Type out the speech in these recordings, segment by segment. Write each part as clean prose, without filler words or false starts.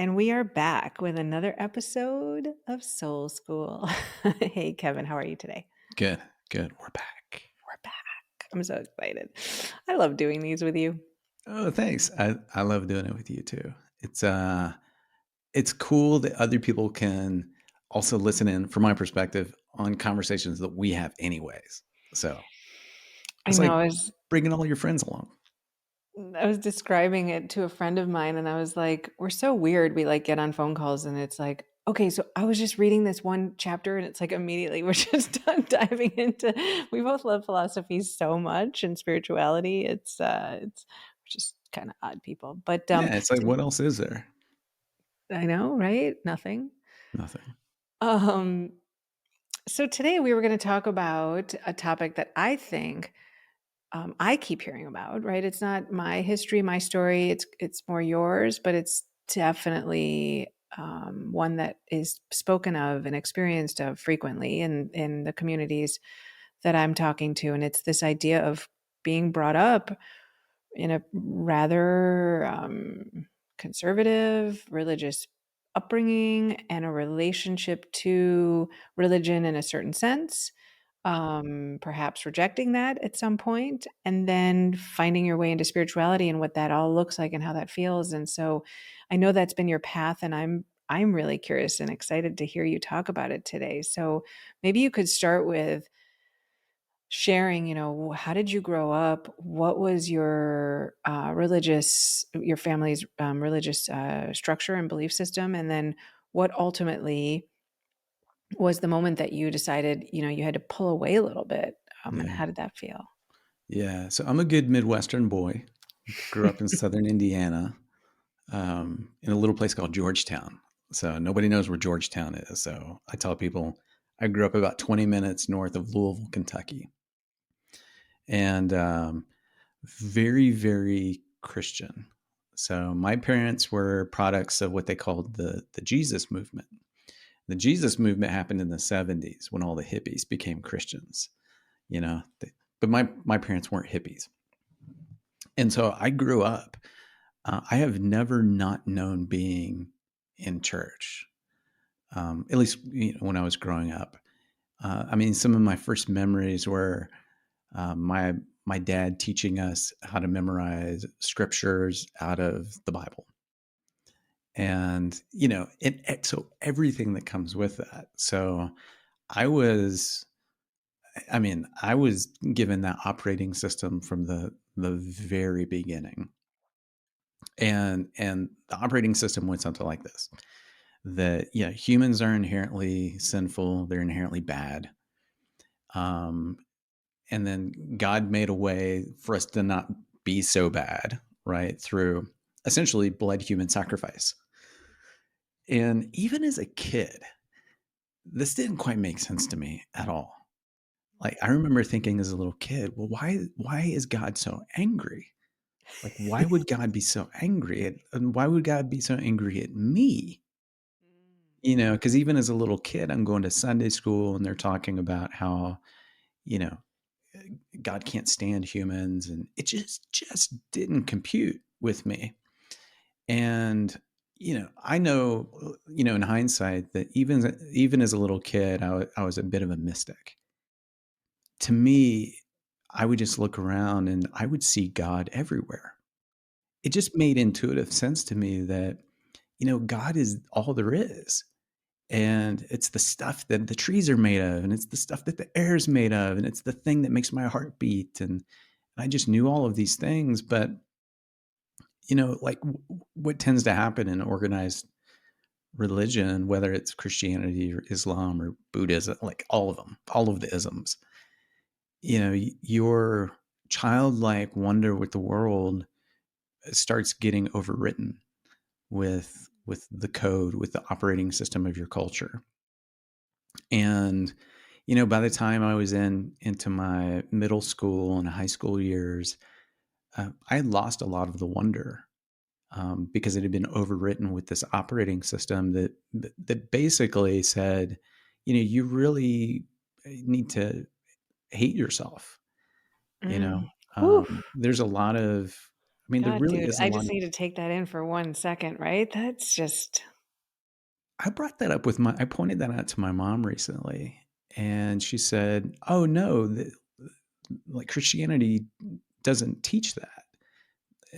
And we are back with another episode of Soul School. Hey, Kevin, how are you today? Good, good. We're back. We're back. I'm so excited. I love doing these with you. Oh, thanks. I love doing it with you too. It's cool that other people can also listen in from my perspective on conversations that we have anyways. So I it's know like bringing all your friends along. I was describing it to a friend of mine and I was like, we're so weird. We like get on phone calls and it's like, okay, so I was just reading this one chapter and it's like immediately we're just diving into we both love philosophy so much and spirituality. It's we're just kind of odd people. But Yeah, it's like what else is there? I know, right? Nothing. Nothing. Um so today we were going to talk about a topic that I think I keep hearing about, right? It's not my history, my story. It's more yours, but it's definitely one that is spoken of and experienced of frequently in the communities that I'm talking to, and it's this idea of being brought up in a rather conservative religious upbringing and a relationship to religion in a certain sense, perhaps rejecting that at some point, and then finding your way into spirituality and what that all looks like and how that feels. And so I know that's been your path, and I'm really curious and excited to hear you talk about it today. So maybe you could start with sharing, how did you grow up? What was your family's religious structure and belief system? And then what ultimately was the moment that you decided, you had to pull away a little bit? And Yeah. how did that feel? Yeah. So I'm a good Midwestern boy. Grew up in Southern Indiana, in a little place called Georgetown. So nobody knows where Georgetown is. So I tell people I grew up about 20 minutes north of Louisville, Kentucky. And very, very Christian. So my parents were products of what they called the Jesus movement. The Jesus movement happened in the 70s when all the hippies became Christians, you know. But my parents weren't hippies. And so I grew up. I have never not known being in church, at least when I was growing up. I mean, some of my first memories were my dad teaching us how to memorize scriptures out of the Bible, and so everything that comes with that. So I was, I was given that operating system from the very beginning, and the operating system went something like this: that humans are inherently sinful, they're inherently bad. Um, and then God made a way for us to not be so bad, right? Through essentially blood human sacrifice. And even as a kid, this didn't quite make sense to me at all. Like I remember thinking as a little kid, well, why is God so angry? Like why would God be so angry and why would God be so angry at me? Because even as a little kid, I'm going to Sunday school and they're talking about how, you know, God can't stand humans, and it just didn't compute with me. And I know, in hindsight, that even as a little kid, I was a bit of a mystic. To me, I would just look around and I would see God everywhere. It just made intuitive sense to me that God is all there is. And it's the stuff that the trees are made of, and it's the stuff that the air is made of, and it's the thing that makes my heart beat. And I just knew all of these things. But like what tends to happen in organized religion, whether it's Christianity or Islam or Buddhism, like all of them, all of the isms, your childlike wonder with the world starts getting overwritten with the code, with the operating system of your culture. And by the time I was into my middle school and high school years, I had lost a lot of the wonder, because it had been overwritten with this operating system that basically said, you really need to hate yourself. Mm. Whew. There's a lot of I mean, there God, really dude, is a I lot just of. need to take that in for 1 second, right? That's just I brought that up with my. I pointed that out to my mom recently, and she said, "Oh no, like Christianity doesn't teach that."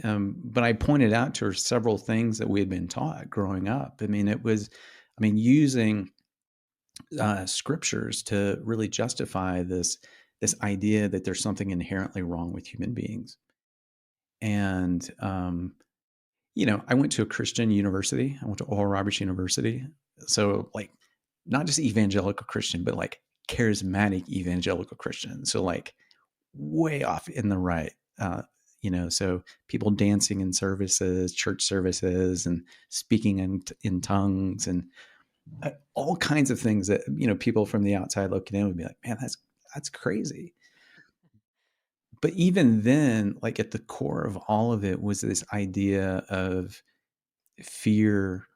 But I pointed out to her several things that we had been taught growing up. I mean, using scriptures to really justify this idea that there's something inherently wrong with human beings. And I went to a Christian university. I went to Oral Roberts University, so like not just evangelical Christian, but like charismatic evangelical Christian. So like way off in the right. So people dancing in services, church services, and speaking in tongues, and all kinds of things that people from the outside looking in would be like, man, that's crazy. But even then, like at the core of all of it was this idea of fear,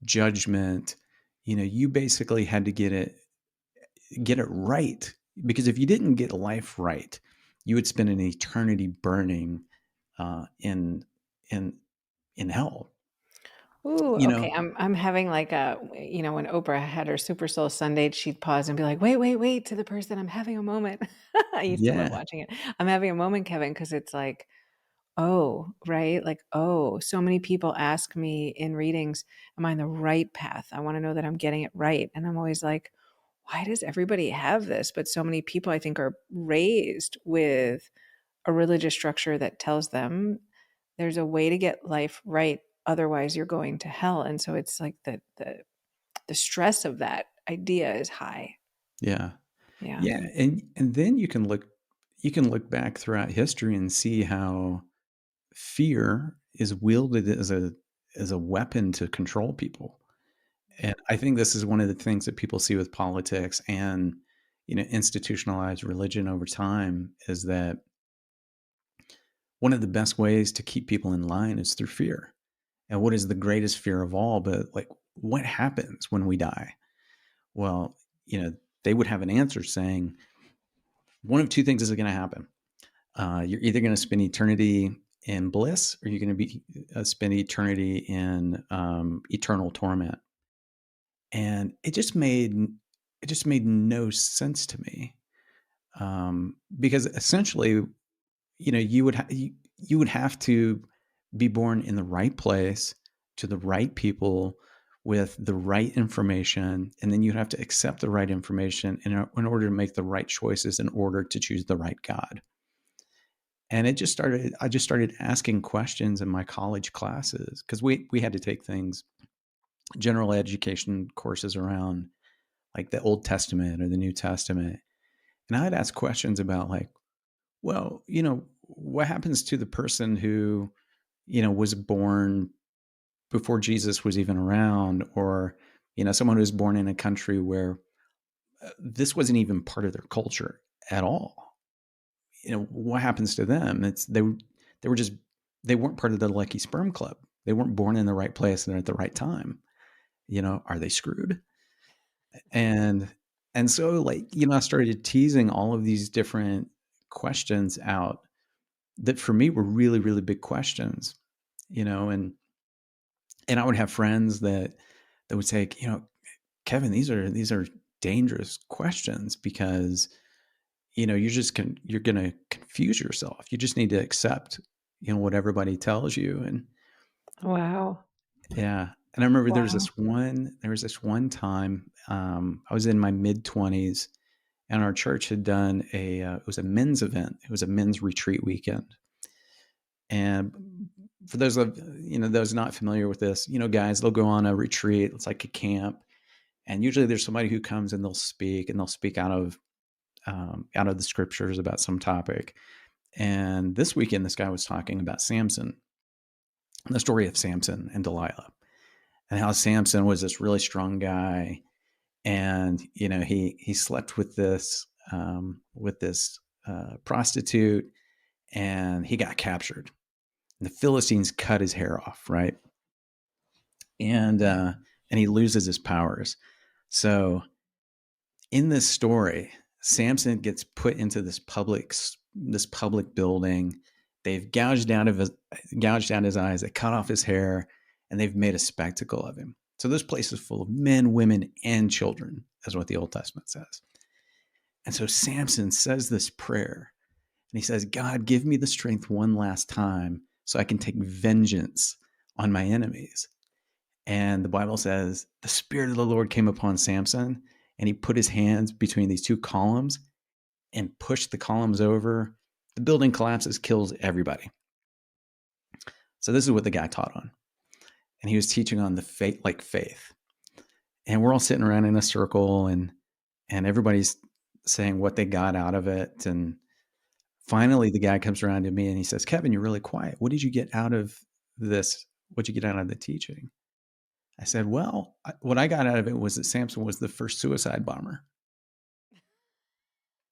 judgment. You basically had to get it right, because if you didn't get life right, you would spend an eternity burning in in in hell. ooh, You okay, know, I'm having like when Oprah had her Super Soul Sunday, she'd pause and be like, "Wait, wait, wait," to the person, "I'm having a moment." I used to love yeah, watching it. "I'm having a moment, Kevin," because it's like, oh, right? Like, oh, so many people ask me in readings, am I on the right path? I want to know that I'm getting it right. And I'm always like, why does everybody have this? But so many people, I think, are raised with a religious structure that tells them there's a way to get life right. Otherwise, you're going to hell. And so it's like the stress of that idea is high. yeah, Yeah. yeah, and then you can look back throughout history and see how fear is wielded as a weapon to control people. And I think this is one of the things that people see with politics and institutionalized religion over time, is that one of the best ways to keep people in line is through fear. And what is the greatest fear of all? But like, what happens when we die? Well, they would have an answer saying one of two things is going to happen. You're either going to spend eternity in bliss, or you're going to be spend eternity in eternal torment. And it just made no sense to me, because essentially, you would have to be born in the right place, to the right people, with the right information, and then you have to accept the right information in order to make the right choices, in order to choose the right God. And I just started asking questions in my college classes, because we had to take things, general education courses around like the Old Testament or the New Testament. And I'd ask questions about like, well, what happens to the person who, was born before Jesus was even around, or, someone who was born in a country where this wasn't even part of their culture at all. What happens to them? They were just, they weren't part of the Lucky Sperm Club. They weren't born in the right place and at the right time. Are they screwed? And so like, I started teasing all of these different questions out that for me were really, really big questions, and I would have friends that would say, Kevin, these are dangerous questions, because you're going to confuse yourself. You just need to accept what everybody tells you. And Wow. yeah, and I remember Wow. there was this one time, I was in my mid-20s, and our church had done it was a men's event. It was a men's retreat weekend. And for those not familiar with this, guys, they'll go on a retreat. It's like a camp, and usually there's somebody who comes and they'll speak out of the scriptures about some topic. And this weekend, this guy was talking about Samson, the story of Samson and Delilah, and how Samson was this really strong guy, and he slept with this prostitute, and he got captured. And the Philistines cut his hair off, right? And he loses his powers. So in this story, Samson gets put into this public building, They've gouged out his eyes. They cut off his hair, and they've made a spectacle of him. So this place is full of men, women, and children, is what the Old Testament says. And so Samson says this prayer, and he says, God, give me the strength one last time so I can take vengeance on my enemies. And the Bible says the Spirit of the Lord came upon Samson, and he put his hands between these two columns and pushed the columns over. The building collapses, kills everybody. So this is what the guy taught on. And he was teaching on the faith. And we're all sitting around in a circle, and everybody's saying what they got out of it. And finally the guy comes around to me and he says, Kevin, you're really quiet. What did you get out of this? What'd you get out of the teaching? I said, well, what I got out of it was that Samson was the first suicide bomber.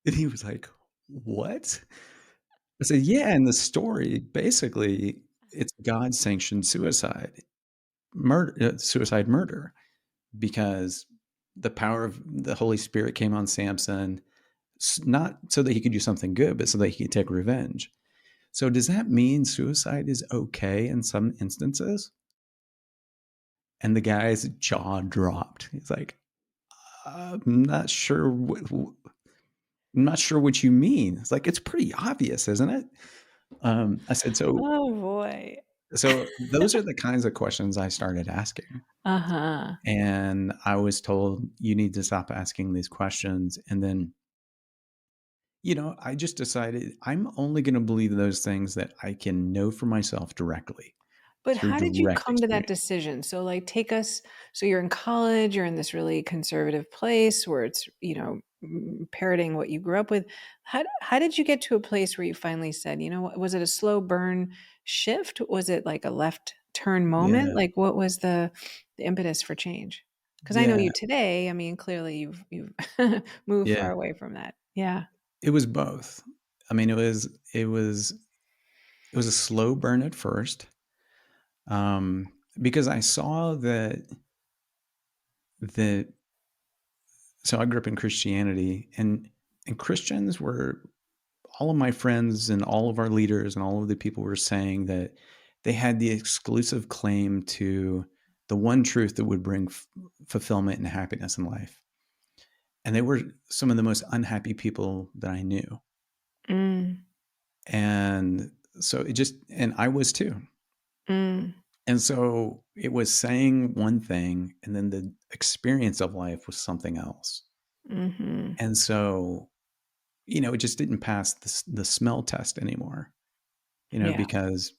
And he was like, what? I said, yeah, in the story, basically, it's God sanctioned suicide murder, because the power of the Holy Spirit came on Samson, not so that he could do something good, but so that he could take revenge. So does that mean suicide is okay in some instances? And the guy's jaw dropped. He's like, I'm not sure I'm not sure what you mean. It's like, it's pretty obvious, isn't it? I said, Oh boy. so those are the kinds of questions I started asking. Uh-huh. And I was told, you need to stop asking these questions. And then, I just decided I'm only going to believe those things that I can know for myself directly But through how did you direct come to that experience. decision? So, like, take us, so you're in college, you're in this really conservative place where it's, parroting what you grew up with. How did you get to a place where you finally said, you know what, was it a slow burn shift? Was it like a left turn moment? Yeah. Like, what was the impetus for change? Because I know Yeah. you today. I mean, clearly you've moved Yeah. far away from that. Yeah. It was both. I mean, it was a slow burn at first, because I saw that. So I grew up in Christianity, and Christians were, all of my friends and all of our leaders and all of the people were saying that they had the exclusive claim to the one truth that would bring fulfillment and happiness in life. And they were some of the most unhappy people that I knew. Mm, And so and I was too. mm, And so it was saying one thing, and then the experience of life was something else. mm-hmm. And so, it just didn't pass the smell test anymore, Yeah. because,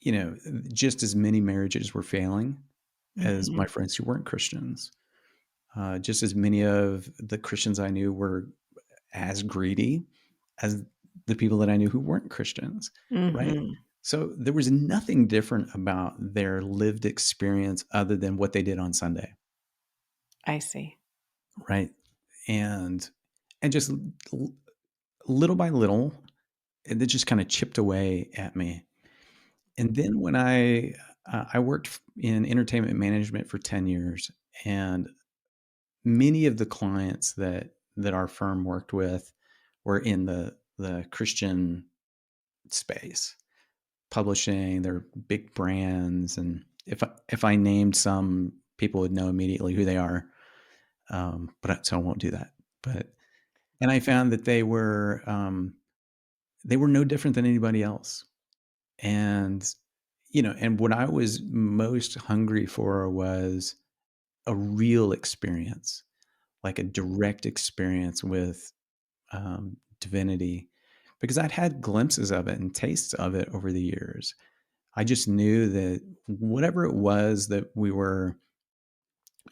you know, just as many marriages were failing as Mm-hmm. my friends who weren't Christians. Just as many of the Christians I knew were as greedy as the people that I knew who weren't Christians, right? Mm-hmm. So there was nothing different about their lived experience other than what they did on Sunday, I see. right? And just little by little, it just kind of chipped away at me. And then when I worked in entertainment management for 10 years, and many of the clients that our firm worked with were in the Christian space, publishing. They're big brands, and if I named some, people would know immediately who they are. So I won't do that. And I found that they were no different than anybody else. And and what I was most hungry for was a real experience, like a direct experience with divinity, because I'd had glimpses of it and tastes of it over the years. I just knew that whatever it was that we were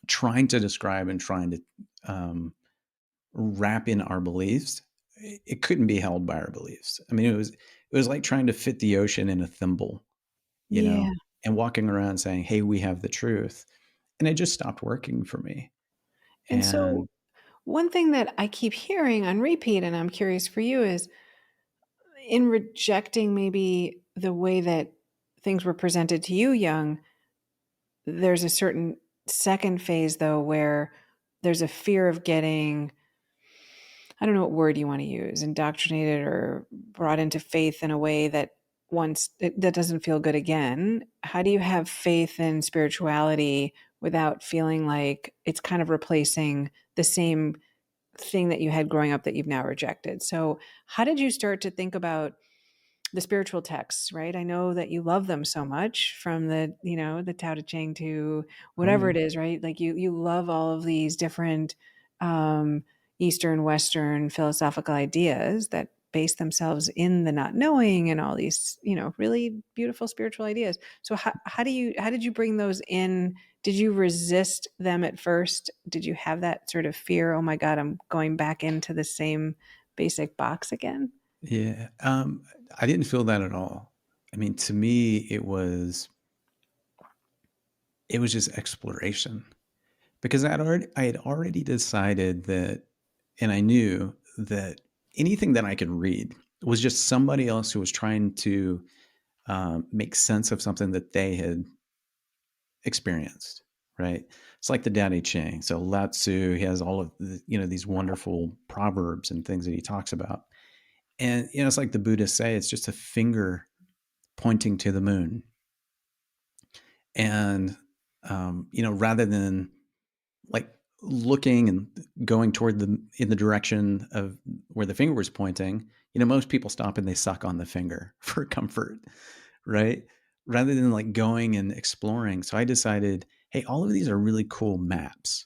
trying to describe and trying to wrap in our beliefs, it couldn't be held by our beliefs. I mean, it was like trying to fit the ocean in a thimble, you Yeah. know, and walking around saying, "Hey, we have the truth," and it just stopped working for me. And so And one thing that I keep hearing on repeat, and I'm curious for you, is in rejecting maybe the way that things were presented to you young, there's a certain second phase, though, where there's a fear of getting, I don't know what word you want to use, indoctrinated or brought into faith in a way that once that doesn't feel good again, how do you have faith in spirituality without feeling like it's kind of replacing the same thing that you had growing up that you've now rejected? So, how did you start to think about the spiritual texts, right? I know that you love them so much, from the, the Tao Te Ching to Oh whatever yeah. it is, right? Like you love all of these different um, Eastern, Western philosophical ideas that base themselves in the not knowing and all these, really beautiful spiritual ideas. So how did you bring those in? Did you resist them at first? Did you have that sort of fear? Oh my God, I'm going back into the same basic box again? Yeah. I didn't feel that at all. I mean, to me, it was just exploration because I had already decided that, and I knew that anything that I could read was just somebody else who was trying to make sense of something that they had experienced. Right? It's like the Tao Te Ching. So Lao Tzu, he has all of these wonderful proverbs and things that he talks about, and it's like the Buddhists say, it's just a finger pointing to the moon. And rather than like looking and going toward the in the direction of where the finger was pointing, most people stop and they suck on the finger for comfort, right? Rather than like going and exploring. So I decided, hey, all of these are really cool maps.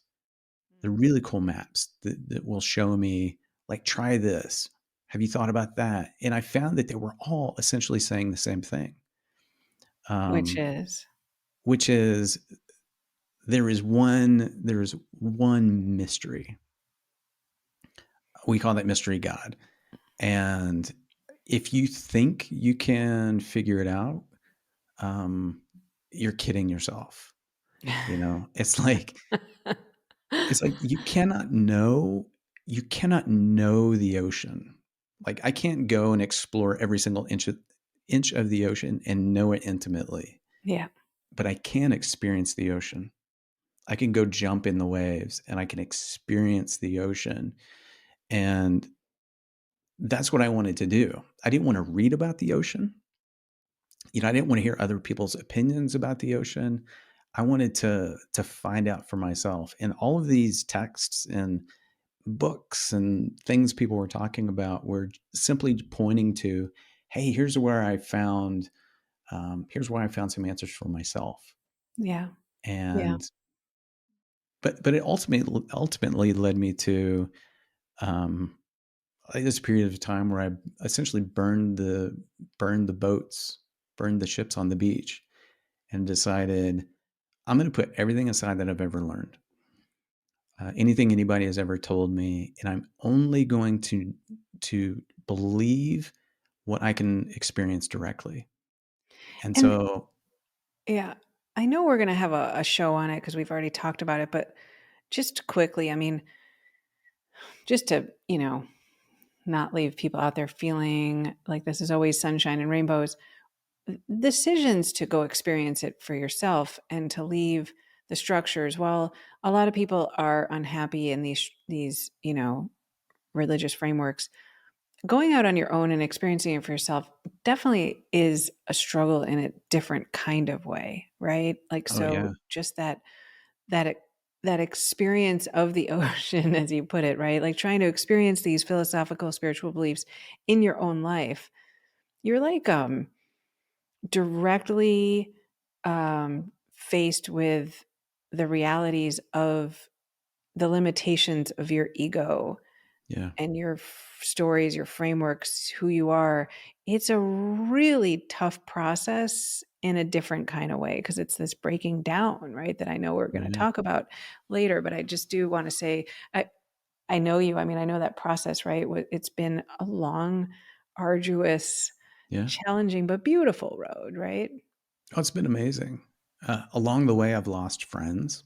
They're really cool maps that will show me, like, try this. Have you thought about that? And I found that they were all essentially saying the same thing, Which um, is which is there is one mystery. We call that mystery God. And if you think you can figure it out, um, you're kidding yourself. It's like you cannot know the ocean. Like, I can't go and explore every single inch of the ocean and know it intimately, yeah. but I can experience the ocean. I can go jump in the waves and I can experience the ocean. And that's what I wanted to do. I didn't want to read about the ocean. I didn't want to hear other people's opinions about the ocean. I wanted to find out for myself. And all of these texts and books and things people were talking about were simply pointing to, hey, here's where I found some answers for myself. Yeah. Yeah. And but it ultimately led me to um, this period of time where I essentially burned the boats, burned the ships on the beach, and decided I'm going to put everything aside that I've ever learned, anything anybody has ever told me, and I'm only going to believe what I can experience directly. And And so, yeah, I know we're going to have a show on it because we've already talked about it, but just quickly, I mean, just to, not leave people out there feeling like this is always sunshine and rainbows, decisions to go experience it for yourself and to leave the structures. While a lot of people are unhappy in these, religious frameworks, going out on your own and experiencing it for yourself definitely is a struggle in a different kind of way, right? Like, oh so yeah, just that e- that experience of the ocean, as you put it, right? Like trying to experience these philosophical spiritual beliefs in your own life, you're like directly faced with the realities of the limitations of your ego yeah, and your stories, your frameworks, who you are. It's a really tough process in a different kind of way because it's this breaking down, right? That I know we're oh going to yeah, talk about later. But I just do want to say, I know you. I mean, I know that process, right? It's been a long, arduous, yeah. challenging, but beautiful road, right? Oh, it's been amazing. Along the way, I've lost friends.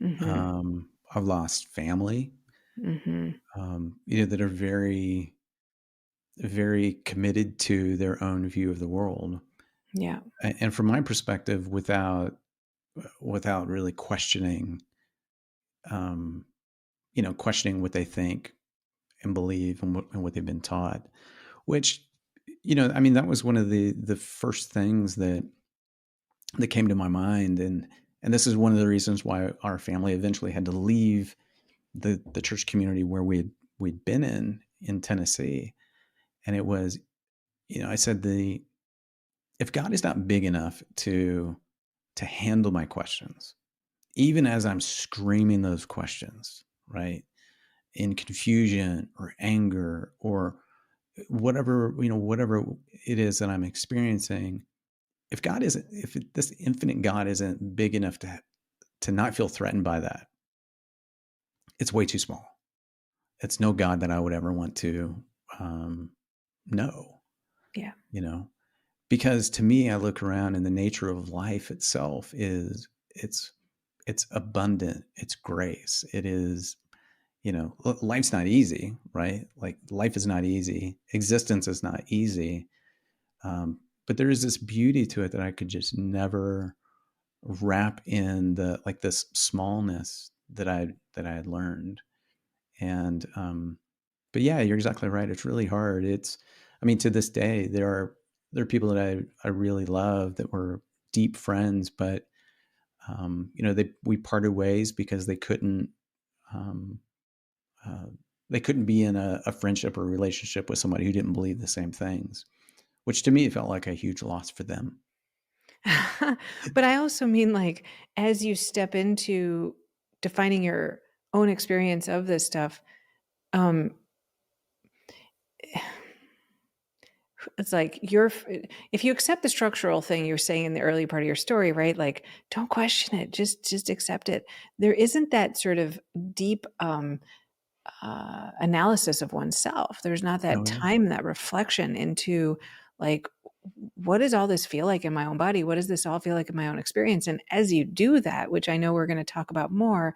Mm-hmm. I've lost family. Mm-hmm. That are very, very committed to their own view of the world. Yeah. And from my perspective, without really um, questioning what they think and believe and what they've been taught, which I mean, that was one of the first things that came to my mind, and this is one of the reasons why our family eventually had to leave the church community where we'd been in Tennessee. And it was, I said, the if God is not big enough to handle my questions, even as I'm screaming those questions, right? In confusion or anger or whatever it is that I'm experiencing, if this infinite God isn't big enough to not feel threatened by that, it's way too small. It's no God that I would ever want to um, know, Yeah. you know, because to me, I look around and the nature of life itself it's it's abundant. It's grace. It is, life's not easy, right? Like life is not easy. Existence is not easy. But there is this beauty to it that I could just never wrap in the like this smallness that I had learned. And but yeah, you're exactly right. It's really hard. I mean, to this day, there are people that I really love that were deep friends, but we parted ways because um, uh, they couldn't be in a friendship or relationship with somebody who didn't believe the same things, which to me felt like a huge loss for them. But I also mean, like, as you step into defining your own experience of this stuff, um, it's like if you accept the structural thing you're saying in the early part of your story, right? Like, don't question it, just accept it. There isn't that sort of deep analysis of oneself. There's not that Oh yeah. time, that reflection into, like, what does all this feel like in my own body? What does this all feel like in my own experience? And as you do that, which I know we're going to talk about more,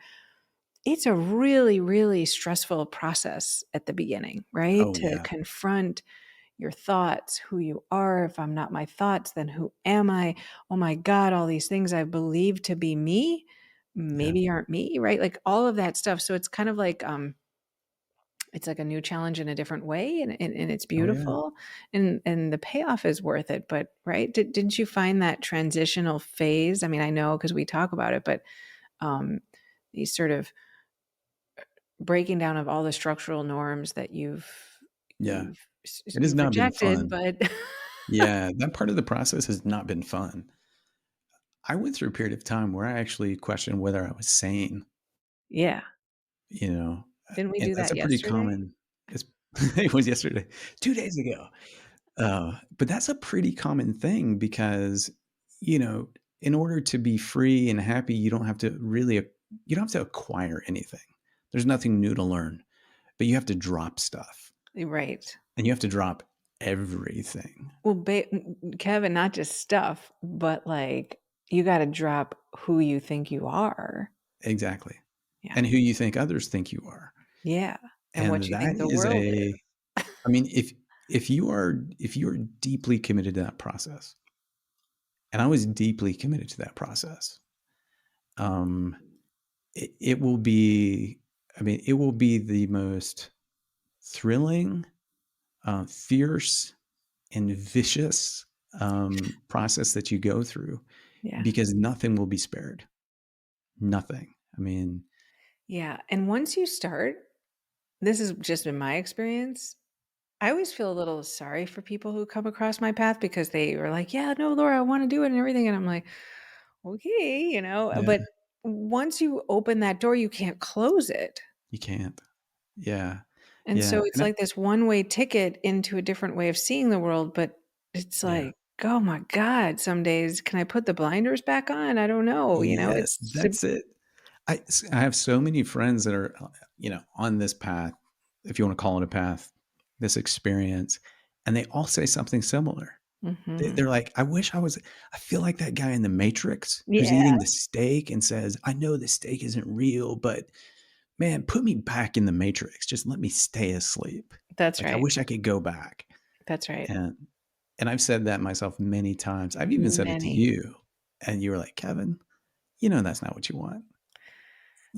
it's a really, really stressful process at the beginning, right? Oh To yeah. confront your thoughts, who you are. If I'm not my thoughts, then who am I? Oh my God, all these things I believe to be me Yeah. maybe aren't me, right? Like all of that stuff. So it's kind of like it's like a new challenge in a different way, and it's Oh yeah. beautiful, and the payoff is worth it. But right, didn't you find that transitional phase? I mean, I know because we talk about it, but um, these sort of breaking down of all the structural norms that Yeah. It has you've not been rejected, fun. but Yeah, that part of the process has not been fun. I went through a period of time where I actually questioned whether I was sane, yeah, you know, didn't we and do that's that a pretty yesterday? common it's it was yesterday, 2 days ago. But that's a pretty common thing because, you know, in order to be free and happy, you don't have to acquire anything. There's nothing new to learn, but you have to drop stuff, Right. and you have to drop everything. Well, Kevin, not just stuff, but like you got to drop who you think you are. Exactly. Yeah. And who you think others think you are. Yeah. And what And you that think the is world is. I mean, if you are deeply committed to that process, and I was deeply committed to that process, um, it will be, I mean, it will be the most thrilling, fierce, and vicious process that you go through Yeah. because nothing will be spared. Nothing. I mean, Yeah. And once you start, this has just been my experience. I always feel a little sorry for people who come across my path because they were like, yeah, no, Laura, I want to do it and everything. And I'm like, okay, yeah, but once you open that door, you can't close it. you can't. Yeah, And yeah, so it's like this one-way ticket into a different way of seeing the world, but it's yeah. like, oh my God, some days, can I put the blinders back on? I don't know, Yes, it's that's it. I have so many friends that are, on this path, if you want to call it a path, this experience, and they all say something similar. Mhm. They're like, I feel like that guy in the Matrix who's Yeah, eating the steak and says, I know the steak isn't real, but man, put me back in the Matrix. Just let me stay asleep. that's Like, I right. wish I could go back. That's right. And, and I've said that myself many times. I've even said it to Many. you. And you were like, Kevin, that's not what you want.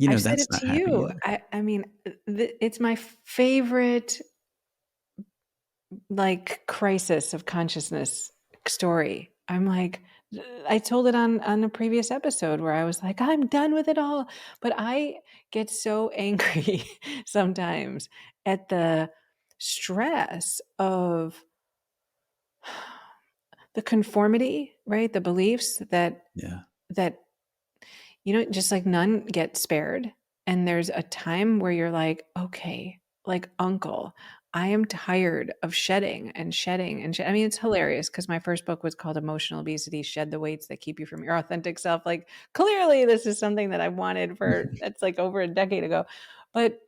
I've said That's it not to happy you. either. I mean, it's my favorite like crisis of consciousness story. I'm like, I told it on a previous episode where I was like, I'm done with it all. But I get so angry sometimes at the stress of the conformity, right? The beliefs Yeah. that just like none get spared. And there's a time where you're like, okay, like uncle, I am tired of shedding and shedding and I mean, it's hilarious because my first book was called Emotional Obesity: Shed the Weights That Keep You from Your Authentic Self. Like, clearly, this is something that I wanted for that's like over a decade ago. But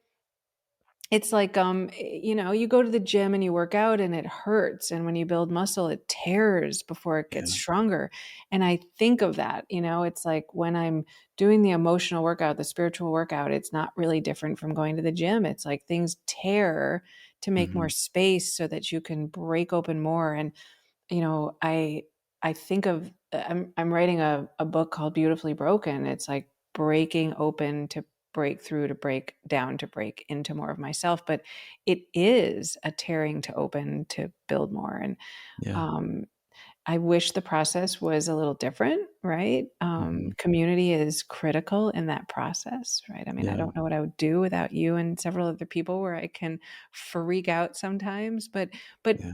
it's like, you go to the gym and you work out and it hurts, and when you build muscle, it tears before it gets Yeah. stronger, and I think of that, it's like when I'm doing the emotional workout, the spiritual workout, it's not really different from going to the gym. It's like things tear to make more Hmm. space so that you can break open more, and I think of I'm writing a book called Beautifully Broken. It's like breaking open to break through, to break down, to break into more of myself. But it is a tearing to open to build more. And Yeah. um, I wish the process was a little different, right? Hmm. Community is critical in that process, right? I mean, I Yeah. don't know what I would do without you and several other people where I can freak out sometimes, but Yeah.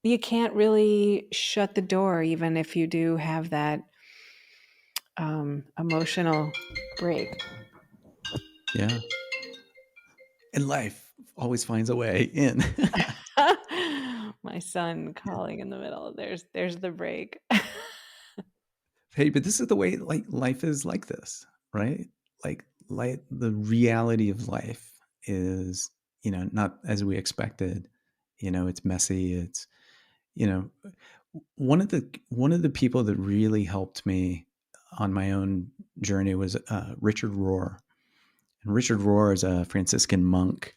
you can't really shut the door even if you do have that, emotional break. Yeah. And life always finds a way in. My son calling in the middle. There's the break. Hey, but this is the way like life is like this, right? Like the reality of life is, not as we expected. It's messy. It's, you know, one of the people that really helped me on my own journey was Richard Rohr. And Richard Rohr is a Franciscan monk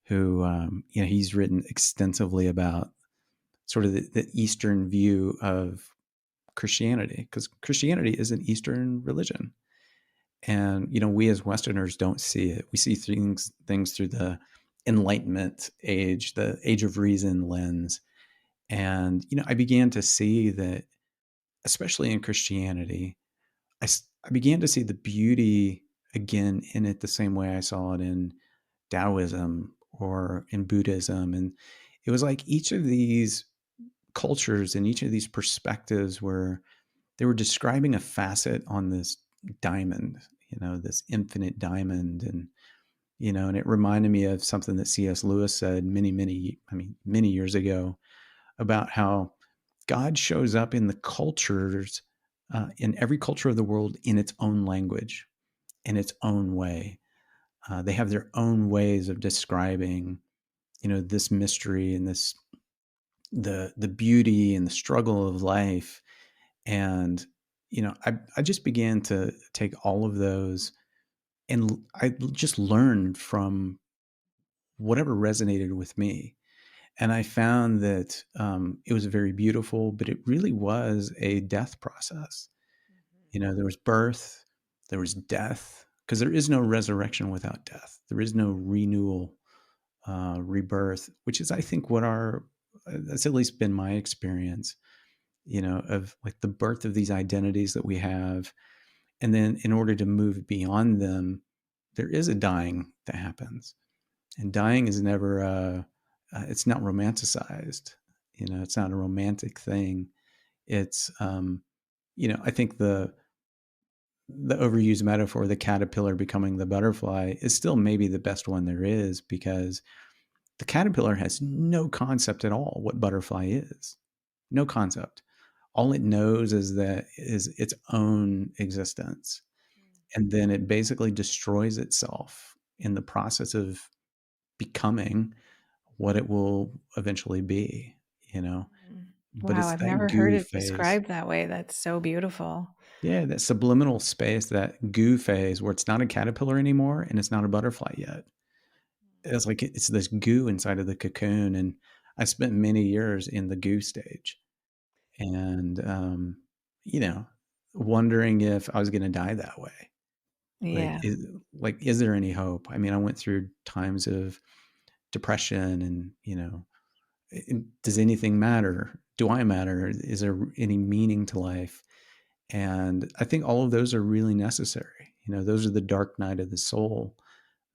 who, he's written extensively about sort of the Eastern view of Christianity, because Christianity is an Eastern religion. And, we as Westerners don't see it. We see things through the Enlightenment age, the age of reason lens. And, I began to see that, especially in Christianity, I began to see the beauty again in it the same way I saw it in Taoism or in Buddhism. And it was like each of these cultures and each of these perspectives were they were describing a facet on this diamond, this infinite diamond. And it reminded me of something that C.S. Lewis said many years ago about how God shows up in the cultures, in every culture of the world in its own language, in its own way. They have their own ways of describing, this mystery and the beauty and the struggle of life. And I just began to take all of those, and I just learned from whatever resonated with me. And I found that it was very beautiful, but it really was a death process. There was birth, there was death, because there is no resurrection without death. There is no renewal, rebirth, which is, I think, that's at least been my experience, of like the birth of these identities that we have. And then in order to move beyond them, there is a dying that happens. And dying is never, it's not romanticized. It's not a romantic thing. It's, I think the overused metaphor, the caterpillar becoming the butterfly, is still maybe the best one there is, because the caterpillar has no concept at all what butterfly is. No concept. All it knows is its own existence. And then it basically destroys itself in the process of becoming what it will eventually be, you know. But Wow, it's I've that never heard goo it phase. described that way. That's so beautiful. Yeah, that subliminal space, that goo phase where it's not a caterpillar anymore and it's not a butterfly yet. It's like it's this goo inside of the cocoon. And I spent many years in the goo stage, and you know, wondering if I was going to die that way. Like, Yeah. is there any hope? I mean, I went through times of depression and Does anything matter? Do I matter? Is there any meaning to life? And I think all of those are really necessary. Those are the dark night of the soul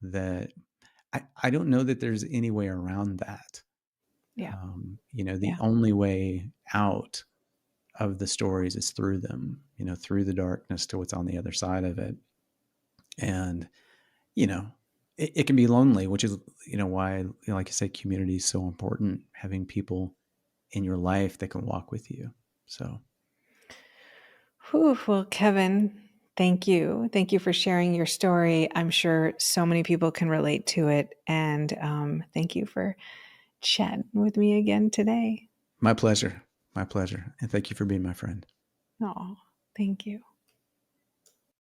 that I don't know that there's any way around that. Yeah. The Yeah. only way out of the stories is through them, through the darkness to what's on the other side of it. And, you know, it can be lonely, which is, why, like I say, community is so important, having people in your life that can walk with you. So Whew, well, Kevin, thank you. Thank you for sharing your story. I'm sure so many people can relate to it. And thank you for chatting with me again today. my pleasure. My pleasure. And thank you for being my friend. Oh, thank you.